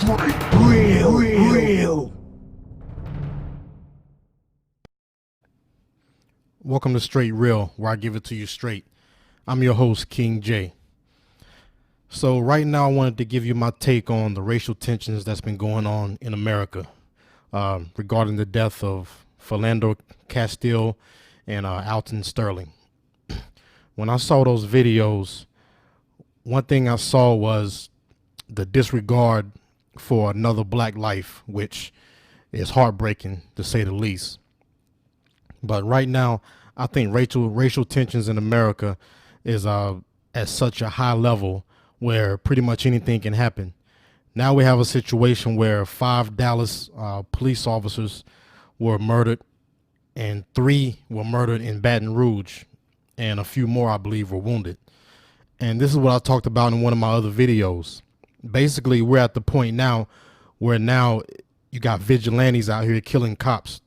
Real. Welcome to Straight Real, where I give it to you straight. I'm your host, King J. So right now I wanted to give you my take on the racial tensions that's been going on in America regarding the death of Philando Castile and Alton Sterling. When I saw those videos, one thing I saw was the disregard for another black life, which is heartbreaking to say the least. But right now, I think racial tensions in America is at such a high level where pretty much anything can happen. Now we have a situation where 5 Dallas police officers were murdered, and 3 were murdered in Baton Rouge, and a few more, I believe, were wounded. And this is what I talked about in one of my other videos. Basically, we're at the point now where now you got vigilantes out here killing cops.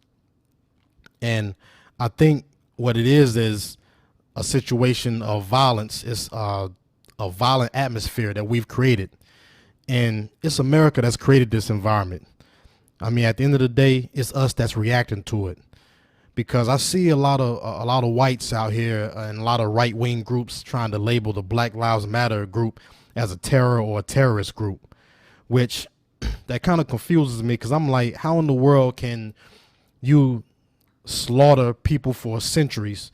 And I think what it is a situation of violence. It's a violent atmosphere that we've created. And it's America that's created this environment. I mean, at the end of the day, it's us that's reacting to it. Because I see a lot of whites out here and a lot of right-wing groups trying to label the Black Lives Matter group as a terror or a terrorist group, which that kind of confuses me, because I'm like, how in the world can you slaughter people for centuries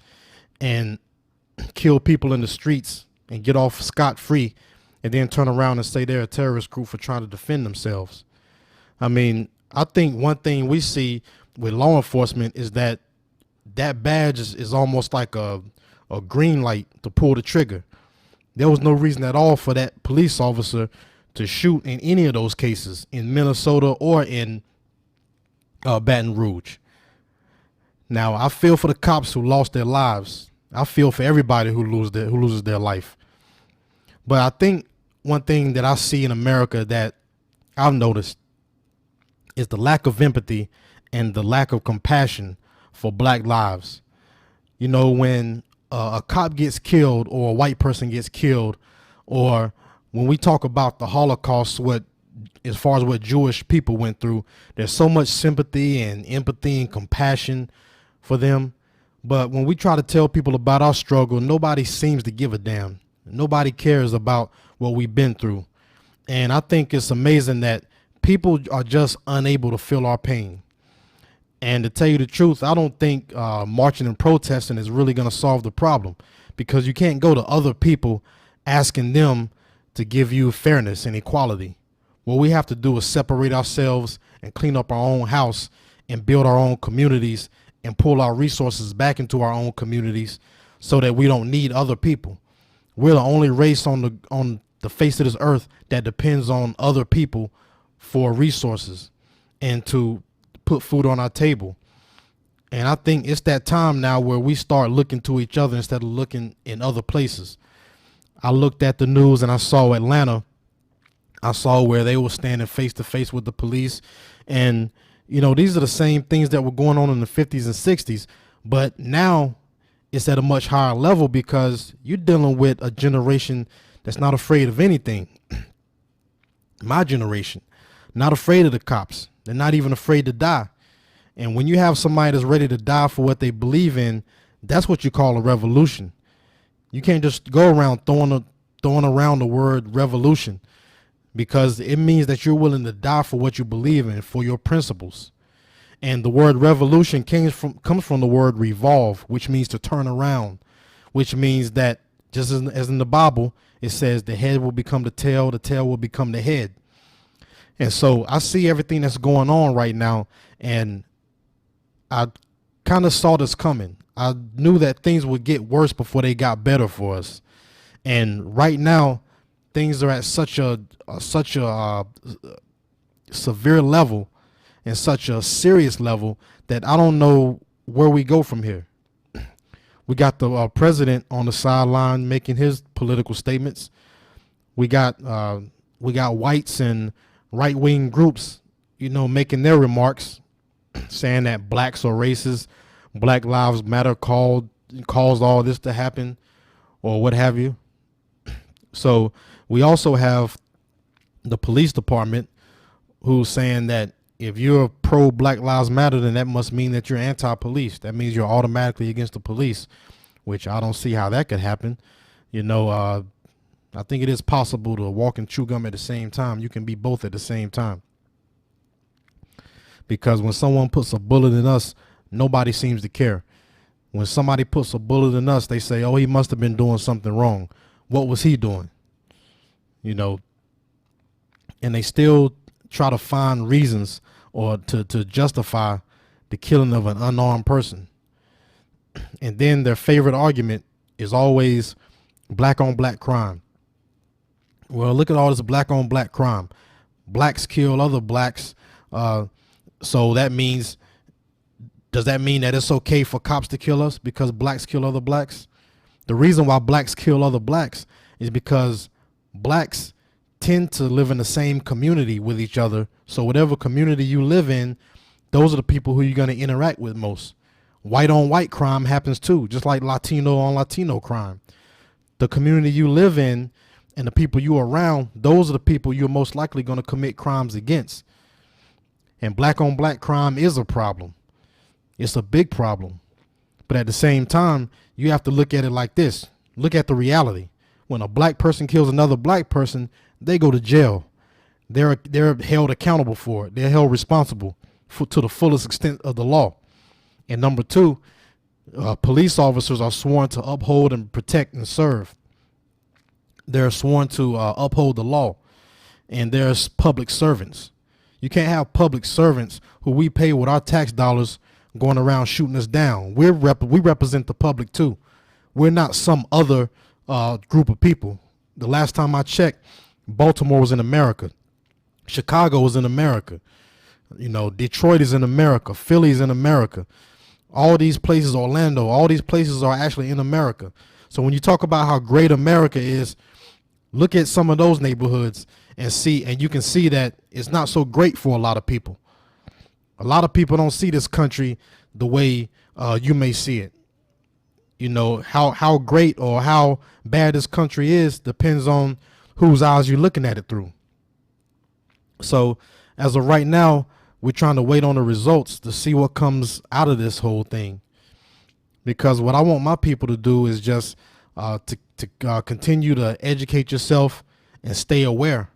and kill people in the streets and get off scot-free and then turn around and say they're a terrorist group for trying to defend themselves? I mean, I think one thing we see with law enforcement is that badge is almost like a green light to pull the trigger. There was no reason at all for that police officer to shoot in any of those cases in Minnesota or in Baton Rouge. Now, I feel for the cops who lost their lives. I feel for everybody who loses their life. But I think one thing that I see in America that I've noticed is the lack of empathy and the lack of compassion for black lives. You know, when a cop gets killed or a white person gets killed, or when we talk about the Holocaust, as far as what Jewish people went through, there's so much sympathy and empathy and compassion for them. But when we try to tell people about our struggle, nobody seems to give a damn. Nobody cares about what we've been through. And I think it's amazing that people are just unable to feel our pain. And to tell you the truth, I don't think marching and protesting is really going to solve the problem, because you can't go to other people asking them to give you fairness and equality. What we have to do is separate ourselves and clean up our own house and build our own communities and pull our resources back into our own communities so that we don't need other people. We're the only race on the face of this earth that depends on other people for resources and to put food on our table. And I think it's that time now where we start looking to each other instead of looking in other places. I looked at the news and I saw Atlanta. I saw where they were standing face to face with the police. And, you know, these are the same things that were going on in the 50s and 60s. But now it's at a much higher level, because you're dealing with a generation that's not afraid of anything. My generation, not afraid of the cops. They're not even afraid to die. And when you have somebody that's ready to die for what they believe in, that's what you call a revolution. You can't just go around throwing around the word revolution, because it means that you're willing to die for what you believe in, for your principles. And the word revolution comes from the word revolve, which means to turn around, which means that just as in the Bible, it says the head will become the tail will become the head. And so I see everything that's going on right now, and I kind of saw this coming. I knew that things would get worse before they got better for us. And right now, things are at such a severe level and such a serious level that I don't know where we go from here. We got the president on the sideline making his political statements. We got whites and right-wing groups, you know, making their remarks, saying that blacks are racist, Black Lives Matter caused all this to happen, or what have you. So we also have the police department who's saying that if you're pro Black Lives Matter, then that must mean that you're anti-police. That means you're automatically against the police, which I don't see how that could happen. I think it is possible to walk and chew gum at the same time. You can be both at the same time. Because when someone puts a bullet in us, nobody seems to care. When somebody puts a bullet in us, they say, oh, he must have been doing something wrong. What was he doing? And they still try to find reasons or to justify the killing of an unarmed person. And then their favorite argument is always black on black crime. Well, look at all this black on black crime. Blacks kill other blacks. So that means, does that mean that it's okay for cops to kill us because blacks kill other blacks? The reason why blacks kill other blacks is because blacks tend to live in the same community with each other. So whatever community you live in, those are the people who you're going to interact with most. White on white crime happens too, just like Latino on Latino crime. The community you live in and the people you are around, those are the people you're most likely going to commit crimes against. And black on black crime is a problem. It's a big problem. But at the same time, you have to look at it like this. Look at the reality. When a black person kills another black person, they go to jail. They're held accountable for it. They're held responsible to the fullest extent of the law. And number two, police officers are sworn to uphold and protect and serve. They're sworn to uphold the law. And there's public servants. You can't have public servants who we pay with our tax dollars going around shooting us down. We represent the public too. We're not some other group of people. The last time I checked, Baltimore was in America. Chicago was in America. Detroit is in America. Philly is in America. All these places, Orlando, all these places are actually in America. So when you talk about how great America is, look at some of those neighborhoods and you can see that it's not so great for a lot of people. A lot of people don't see this country the way you may see it. How great or how bad this country is depends on whose eyes you're looking at it through. So as of right now, we're trying to wait on the results to see what comes out of this whole thing. Because what I want my people to do is just to continue to educate yourself and stay aware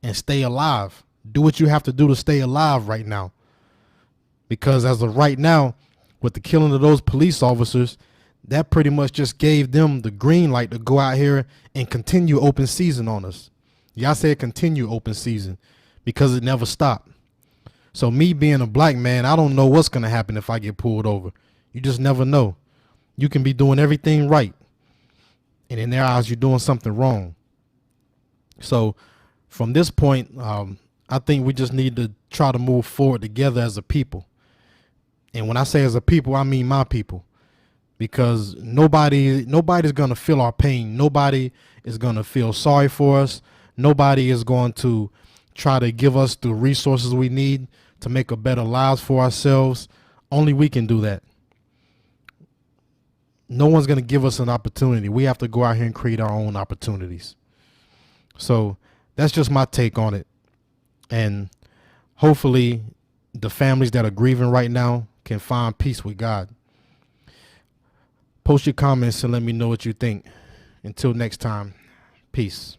and stay alive. Do what you have to do to stay alive right now. Because as of right now, with the killing of those police officers, that pretty much just gave them the green light to go out here and continue open season on us. Y'all said continue open season because it never stopped. So me being a black man, I don't know what's going to happen if I get pulled over. You just never know. You can be doing everything right, and in their eyes, you're doing something wrong. So from this point, I think we just need to try to move forward together as a people. And when I say as a people, I mean my people. Because nobody's going to feel our pain. Nobody is going to feel sorry for us. Nobody is going to try to give us the resources we need to make a better lives for ourselves. Only we can do that. No one's going to give us an opportunity. We have to go out here and create our own opportunities. So that's just my take on it. And hopefully the families that are grieving right now can find peace with God. Post your comments and let me know what you think. Until next time, peace.